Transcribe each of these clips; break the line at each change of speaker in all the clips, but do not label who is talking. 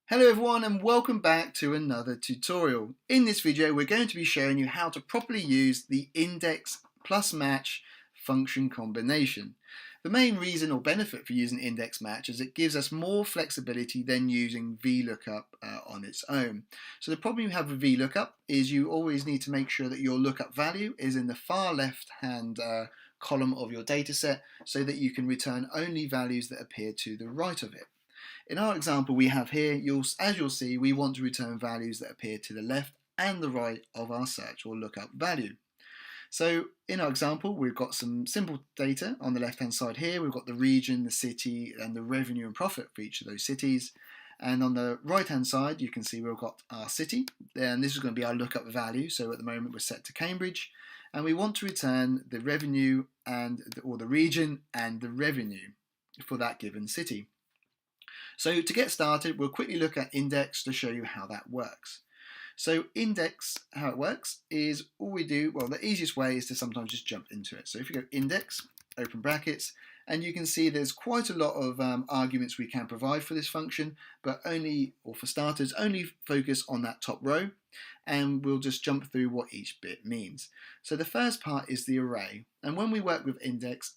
Hello everyone and welcome back to another tutorial. In this video we're going to be showing you how to properly use the index plus match function combination. The main reason or benefit for using index match is it gives us more flexibility than using VLOOKUP on its own. So the problem you have with VLOOKUP is you always need to make sure that your lookup value is in the far left hand column of your dataset so that you can return only values that appear to the right of it. In our example we have here, as you'll see, we want to return values that appear to the left and the right of our search or lookup value. So in our example, we've got some simple data on the left-hand side here. We've got the region, the city, and the revenue and profit for each of those cities. And on the right-hand side, you can see we've got our city, and this is going to be our lookup value. So at the moment, we're set to Cambridge, and we want to return the revenue or the region and the revenue for that given city. So to get started, we'll quickly look at index to show you how that works. So index, how it works is all we do, well, the easiest way is to sometimes just jump into it. So if you go index, open brackets, and you can see there's quite a lot of arguments we can provide for this function, but for starters, only focus on that top row, and we'll just jump through what each bit means. So the first part is the array, and when we work with index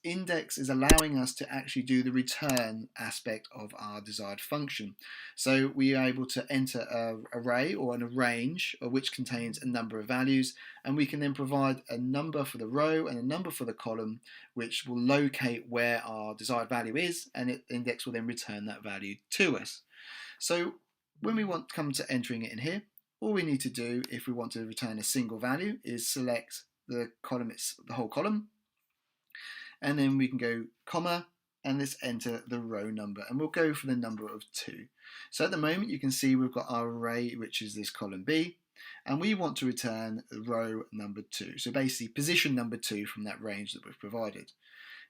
is allowing us to actually do the return aspect of our desired function. So we are able to enter an array or a range which contains a number of values, and we can then provide a number for the row and a number for the column, which will locate where our desired value is, and index will then return that value to us. So when we want to come to entering it in here, all we need to do if we want to return a single value is select the whole column, and then we can go comma and let's enter the row number, and we'll go for the number of 2. So at the moment you can see we've got our array, which is this column B, and we want to return row number 2, so basically position number 2 from that range that we've provided.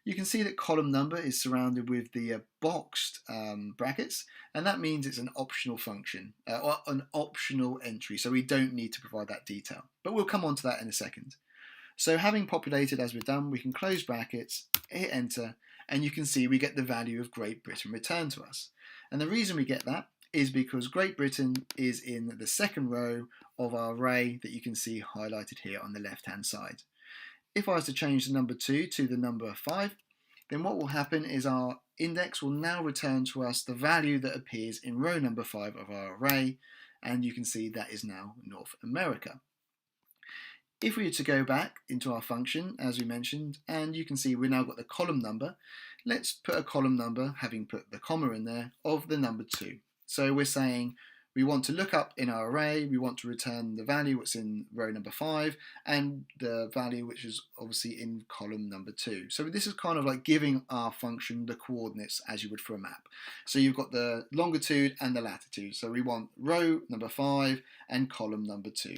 You can see that column number is surrounded with the boxed brackets, and that means it's an optional function, or an optional entry, so we don't need to provide that detail. But we'll come on to that in a second. So having populated as we're done, we can close brackets, hit enter, and you can see we get the value of Great Britain returned to us. And the reason we get that is because Great Britain is in the second row of our array that you can see highlighted here on the left hand side. If I was to change the number 2 to the number 5, then what will happen is our index will now return to us the value that appears in row number 5 of our array, and you can see that is now North America. If we were to go back into our function, as we mentioned, and you can see we've now got the column number, let's put a column number, having put the comma in there, of the number 2. So we're saying we want to look up in our array, we want to return the value what's in row number 5 and the value which is obviously in column number 2. So this is kind of like giving our function the coordinates as you would for a map. So you've got the longitude and the latitude. So we want row number 5 and column number 2.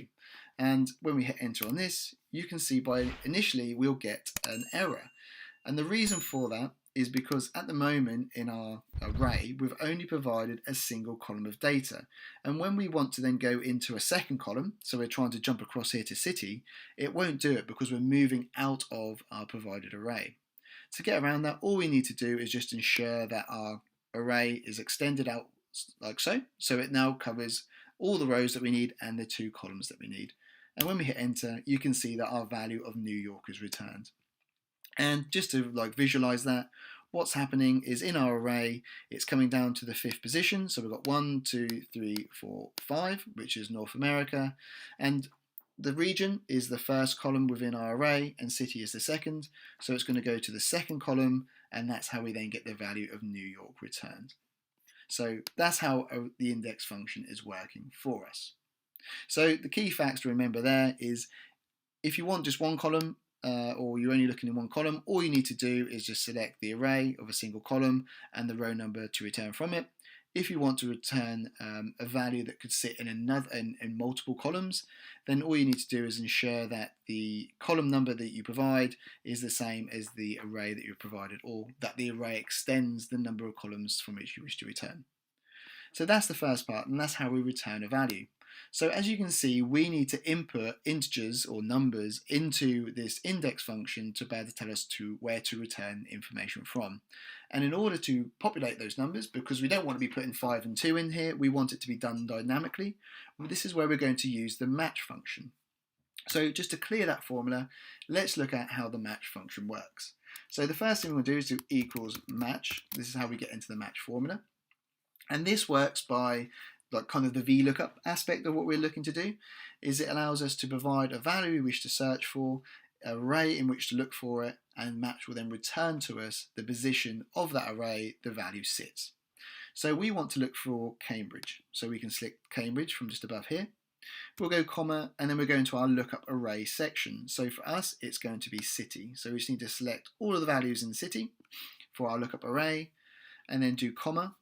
And when we hit enter on this, you can see initially we'll get an error. And the reason for that is because at the moment in our array we've only provided a single column of data, and when we want to then go into a second column, so we're trying to jump across here to city, it won't do it because we're moving out of our provided array. To get around that, all we need to do is just ensure that our array is extended out like so it now covers all the rows that we need and the 2 columns that we need. And when we hit enter, you can see that our value of New York is returned. And just to visualize that, what's happening is in our array, it's coming down to the 5th position. So we've got 1, 2, 3, 4, 5, which is North America. And the region is the first column within our array, and city is the second. So it's going to go to the second column, and that's how we then get the value of New York returned. So that's how the index function is working for us. So the key facts to remember there is if you want just one column, or you're only looking in one column, all you need to do is just select the array of a single column and the row number to return from it. If you want to return a value that could sit in multiple columns, then all you need to do is ensure that the column number that you provide is the same as the array that you've provided, or that the array extends the number of columns from which you wish to return. So that's the first part, and that's how we return a value. So as you can see, we need to input integers or numbers into this index function to be able to tell us where to return information from. And in order to populate those numbers, because we don't want to be putting 5 and 2 in here, we want it to be done dynamically, well, this is where we're going to use the match function. So just to clear that formula, let's look at how the match function works. So the first thing we're going to do is do equals match. This is how we get into the match formula. And this works by like kind of the VLOOKUP aspect of what we're looking to do, is it allows us to provide a value we wish to search for, an array in which to look for it, and match will then return to us the position of that array the value sits. So we want to look for Cambridge. So we can select Cambridge from just above here. We'll go comma, and then we're going to our lookup array section. So for us, it's going to be city. So we just need to select all of the values in the city for our lookup array, and then do comma.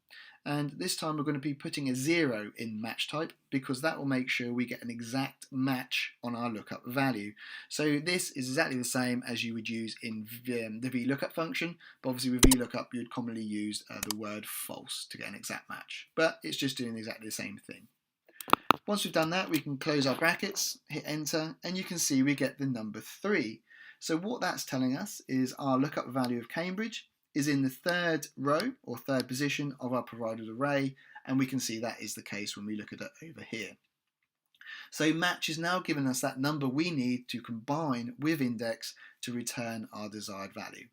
And this time we're going to be putting a 0 in match type, because that will make sure we get an exact match on our lookup value. So this is exactly the same as you would use in the VLOOKUP function, but obviously with VLOOKUP you would commonly use the word false to get an exact match. But it's just doing exactly the same thing. Once we've done that, we can close our brackets, hit enter, and you can see we get the number 3. So what that's telling us is our lookup value of Cambridge is in the third row or third position of our provided array, and we can see that is the case when we look at it over here. So match is now giving us that number we need to combine with index to return our desired value.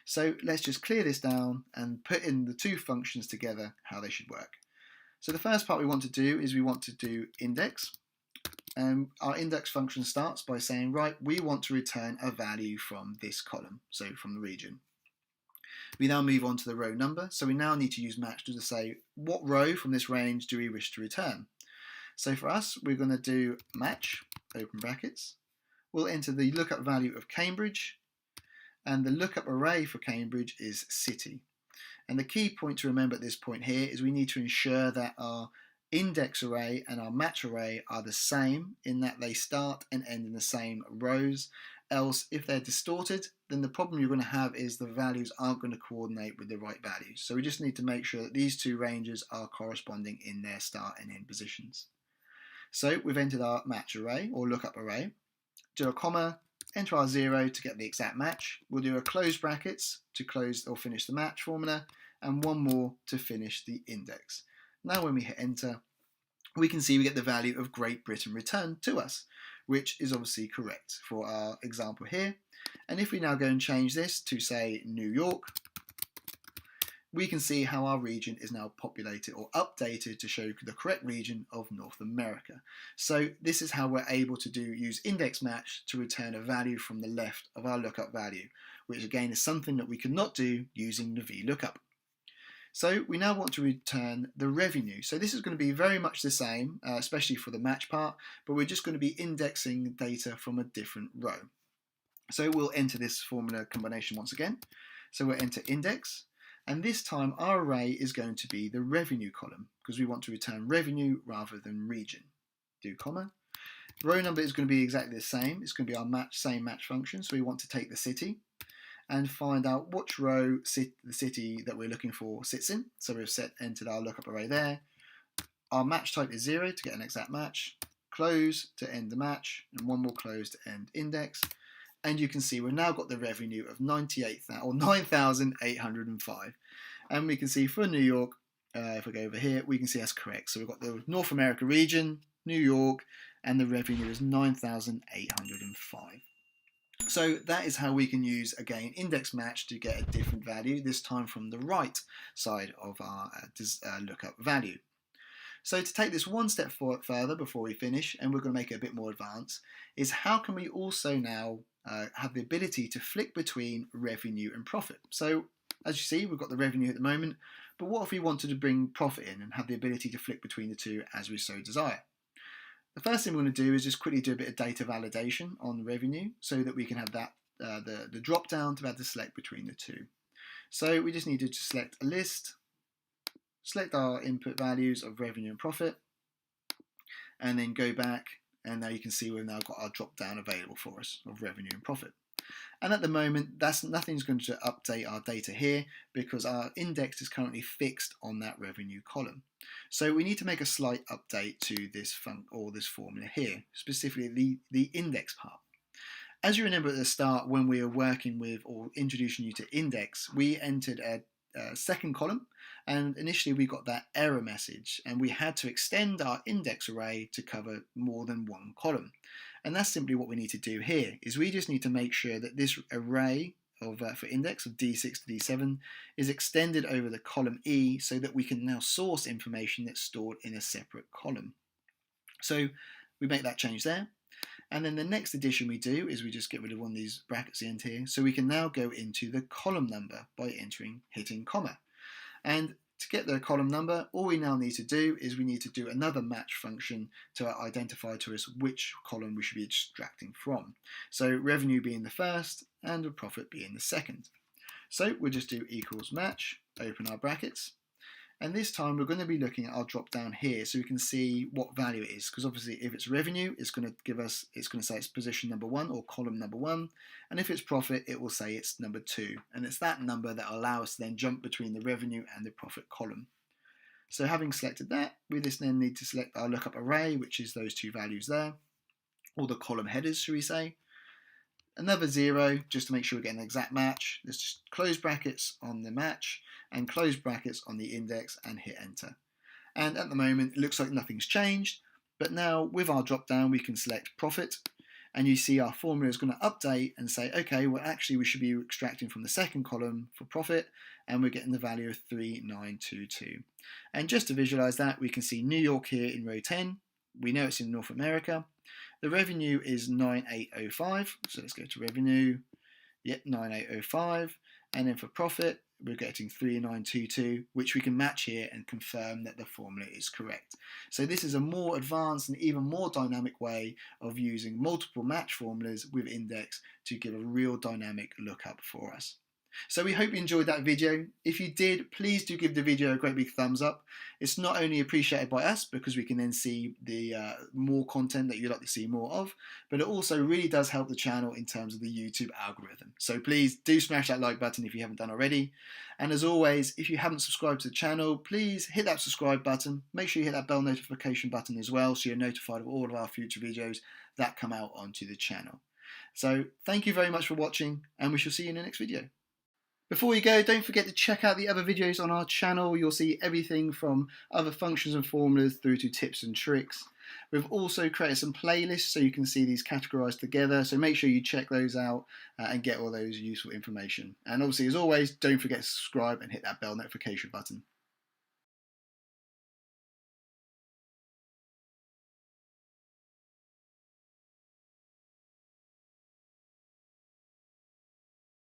So let's just clear this down and put in the two functions together, how they should work. So the first part we want to do is we want to do index. And our index function starts by saying, right, we want to return a value from this column, so from the region. We now move on to the row number, so we now need to use match to say what row from this range do we wish to return. So for us, we're going to do match, open brackets. We'll enter the lookup value of Cambridge, and the lookup array for Cambridge is city. And the key point to remember at this point here is we need to ensure that our index array and our match array are the same, in that they start and end in the same rows. Else, if they're distorted, then the problem you're going to have is the values aren't going to coordinate with the right values. So we just need to make sure that these two ranges are corresponding in their start and end positions. So we've entered our match array or lookup array, do a comma, enter our 0 to get the exact match. We'll do a close brackets to close or finish the match formula, and one more to finish the index. Now when we hit enter, we can see we get the value of Great Britain returned to us, which is obviously correct for our example here. And if we now go and change this to say New York, we can see how our region is now populated or updated to show the correct region of North America. So this is how we're able to use index match to return a value from the left of our lookup value, which again is something that we could not do using the VLOOKUP. So we now want to return the revenue. So this is going to be very much the same, especially for the match part, but we're just going to be indexing data from a different row. So we'll enter this formula combination once again. So we'll enter index, and this time our array is going to be the revenue column, because we want to return revenue rather than region. Do comma. Row number is going to be exactly the same. It's going to be our same match function, so we want to take the city and find out which row the city that we're looking for sits in. So we've entered our lookup array there. Our match type is 0 to get an exact match, close to end the match, and one more close to end index. And you can see we've now got the revenue of 9,805. And we can see for New York, if we go over here, we can see that's correct. So we've got the North America region, New York, and the revenue is 9,805. So that is how we can use, again, index match to get a different value, this time from the right side of our lookup value. So to take this one step further before we finish, and we're going to make it a bit more advanced, is how can we also now have the ability to flick between revenue and profit. So as you see, we've got the revenue at the moment, but what if we wanted to bring profit in and have the ability to flick between the two as we so desire? The first thing we're going to do is just quickly do a bit of data validation on the revenue so that we can have that the drop down to be able to select between the two. So we just need to select a list, select our input values of revenue and profit, and then go back, and now you can see we've now got our drop down available for us of revenue and profit. And at the moment, nothing's going to update our data here because our index is currently fixed on that revenue column. So we need to make a slight update to this this formula here, specifically the index part. As you remember at the start, when we were working with or introducing you to index, we entered a second column, and initially we got that error message, and we had to extend our index array to cover more than one column. And that's simply what we need to do here, is we just need to make sure that this array of for index of D6 to D7 is extended over the column E so that we can now source information that's stored in a separate column. So we make that change there. And then the next addition we do is we just get rid of one of these brackets at the end here. So we can now go into the column number by hitting comma. And to get the column number, all we now need to do is we need to do another match function to identify to us which column we should be extracting from. So revenue being the first and the profit being the second. So we'll just do equals match, open our brackets. And this time we're going to be looking at our drop down here so we can see what value it is, because obviously if it's revenue, it's going to say it's position number 1 or column number 1, and if it's profit, it will say it's number 2, and it's that number that will allow us to then jump between the revenue and the profit column. So having selected that, we just then need to select our lookup array, which is those two values there, or the column headers, should we say. Another 0, just to make sure we get an exact match. Let's just close brackets on the match and close brackets on the index and hit enter. And at the moment, it looks like nothing's changed, but now with our drop down, we can select profit, and you see our formula is going to update and say, okay, well actually we should be extracting from the second column for profit, and we're getting the value of 3922. And just to visualize that, we can see New York here in row 10. We know it's in North America. The revenue is 9805, so let's go to revenue, yep, 9805, and then for profit, we're getting 3922, which we can match here and confirm that the formula is correct. So this is a more advanced and even more dynamic way of using multiple match formulas with index to give a real dynamic lookup for us. So we hope you enjoyed that video. If you did, please do give the video a great big thumbs up. It's not only appreciated by us because we can then see the more content that you'd like to see more of, but it also really does help the channel in terms of the YouTube algorithm. So please do smash that like button if you haven't done already. And as always, if you haven't subscribed to the channel, please hit that subscribe button. Make sure you hit that bell notification button as well so you're notified of all of our future videos that come out onto the channel. So thank you very much for watching, and we shall see you in the next video. Before you go, don't forget to check out the other videos on our channel. You'll see everything from other functions and formulas through to tips and tricks. We've also created some playlists so you can see these categorized together, so make sure you check those out and get all those useful information. And obviously, as always, don't forget to subscribe and hit that bell notification button.